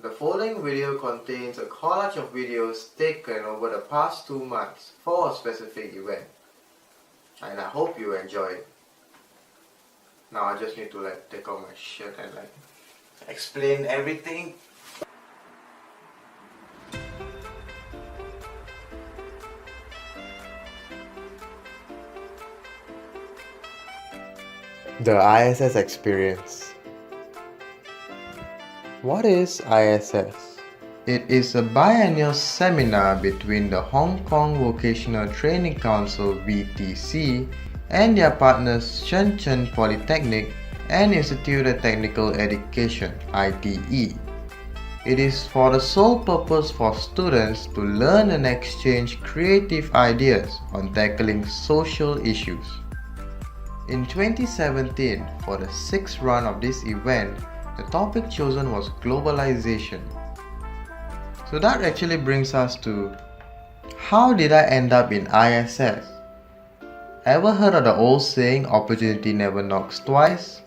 The following video contains a collage of videos taken over the past 2 months for a specific event, and I hope you enjoy it. Now I just need to take off my shirt and explain everything. The ISS Experience. What is ISS? It is a biennial seminar between the Hong Kong Vocational Training Council (VTC) and their partners Shenzhen Polytechnic and Institute of Technical Education (ITE). It is for the sole purpose for students to learn and exchange creative ideas on tackling social issues. In 2017, for the 6th run of this event, the topic chosen was globalization. So that actually brings us to, how did I end up in ISS? Ever heard of the old saying, opportunity never knocks twice?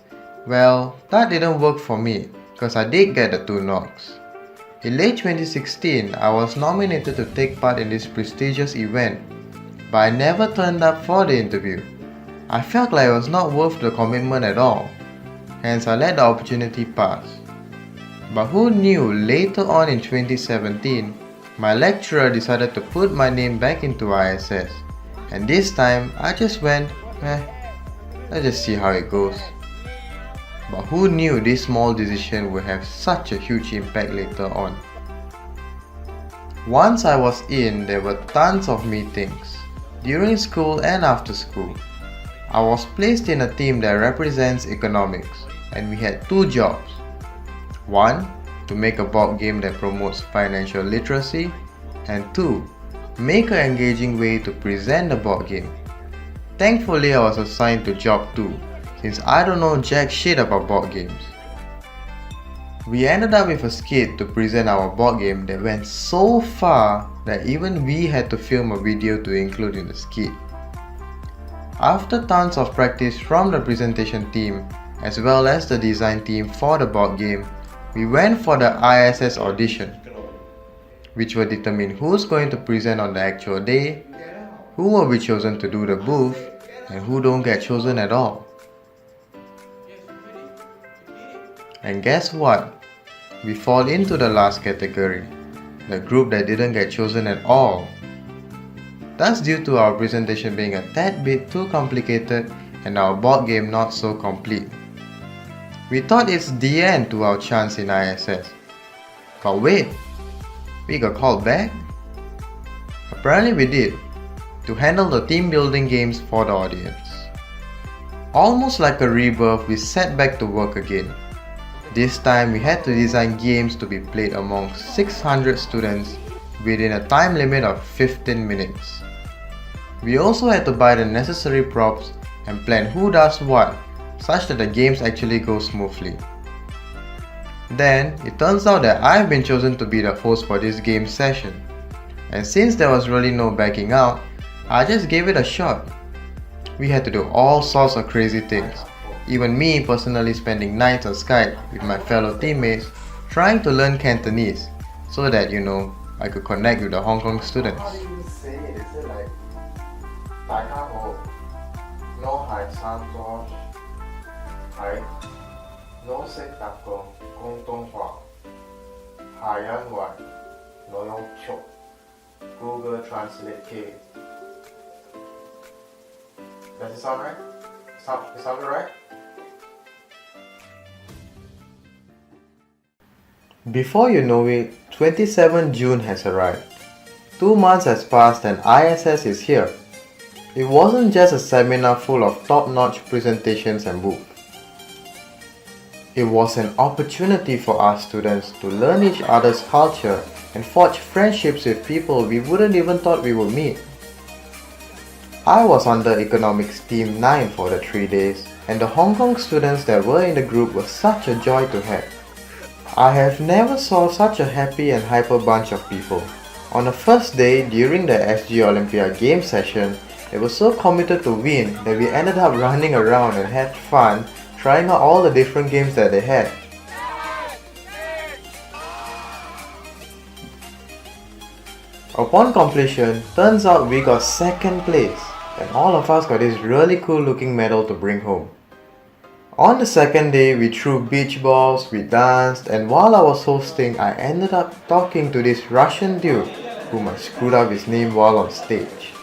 Well, that didn't work for me, because I did get the 2 knocks. In late 2016, I was nominated to take part in this prestigious event, but I never turned up for the interview. I felt like it was not worth the commitment at all, hence I let the opportunity pass. But who knew later on in 2017, my lecturer decided to put my name back into ISS, and this time I just went, let's just see how it goes. But who knew this small decision would have such a huge impact later on. Once I was in, there were tons of meetings, during school and after school. I was placed in a team that represents economics, and we had 2 jobs. 1. To make a board game that promotes financial literacy, and 2. Make an engaging way to present the board game. Thankfully, I was assigned to job 2, since I don't know jack shit about board games. We ended up with a skit to present our board game that went so far that even we had to film a video to include in the skit. After tons of practice from the presentation team, as well as the design team for the board game, we went for the ISS audition, which will determine who's going to present on the actual day, who will be chosen to do the booth, and who don't get chosen at all. And guess what? We fall into the last category, the group that didn't get chosen at all. That's due to our presentation being a tad bit too complicated and our board game not so complete. We thought it's the end to our chance in ISS. But wait, we got called back? Apparently we did, to handle the team building games for the audience. Almost like a rebirth, we set back to work again. This time we had to design games to be played among 600 students within a time limit of 15 minutes. We also had to buy the necessary props and plan who does what, such that the games actually go smoothly. Then, it turns out that I've been chosen to be the host for this game session. And since there was really no backing out, I just gave it a shot. We had to do all sorts of crazy things, even me personally spending nights on Skype with my fellow teammates trying to learn Cantonese, so that, I could connect with the Hong Kong students. How do you say it? Is it like 大家好，我係三座係我識得講廣東話，係因為我用咗 Google Translate key. Does it sound right? It sounded right? Before you know it, 27 June has arrived. 2 months has passed and ISS is here. It wasn't just a seminar full of top-notch presentations and booths. It was an opportunity for us students to learn each other's culture and forge friendships with people we wouldn't even thought we would meet. I was under Economics Team 9 for the 3 days, and the Hong Kong students that were in the group were such a joy to have. I have never saw such a happy and hyper bunch of people. On the first day, during the SG Olympia game session, they were so committed to win that we ended up running around and had fun trying out all the different games that they had. Upon completion, turns out we got second place and all of us got this really cool looking medal to bring home. On the second day, we threw beach balls, we danced, and while I was hosting, I ended up talking to this Russian dude whom I screwed up his name while on stage.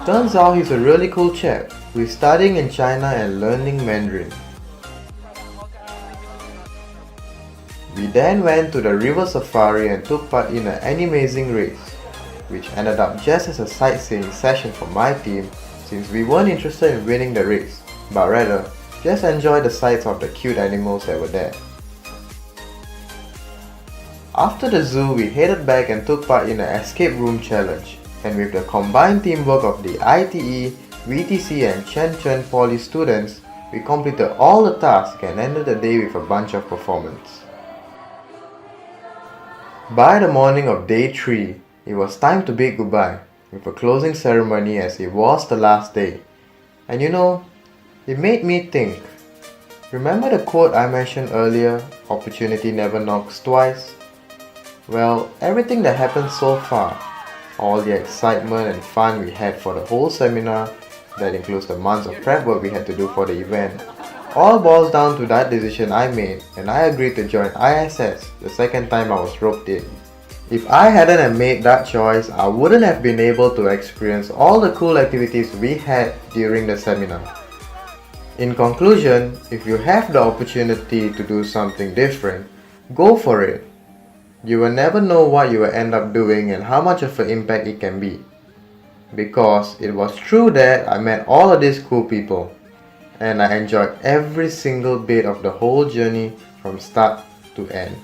Turns out he's a really cool chap who is studying in China and learning Mandarin. We then went to the river safari and took part in an animazing race, which ended up just as a sightseeing session for my team since we weren't interested in winning the race, but rather just enjoy the sights of the cute animals that were there. After the zoo, we headed back and took part in an escape room challenge, and with the combined teamwork of the ITE, VTC and Shenzhen Poly students, we completed all the tasks and ended the day with a bunch of performance. By the morning of day 3, it was time to bid goodbye, with a closing ceremony as it was the last day. And you know, it made me think. Remember the quote I mentioned earlier, opportunity never knocks twice? Well, everything that happened so far, all the excitement and fun we had for the whole seminar, that includes the months of prep work we had to do for the event, all boils down to that decision I made and I agreed to join ISS the second time I was roped in. If I hadn't have made that choice, I wouldn't have been able to experience all the cool activities we had during the seminar. In conclusion, if you have the opportunity to do something different, go for it. You will never know what you will end up doing and how much of an impact it can be. Because it was through that I met all of these cool people. And I enjoyed every single bit of the whole journey from start to end.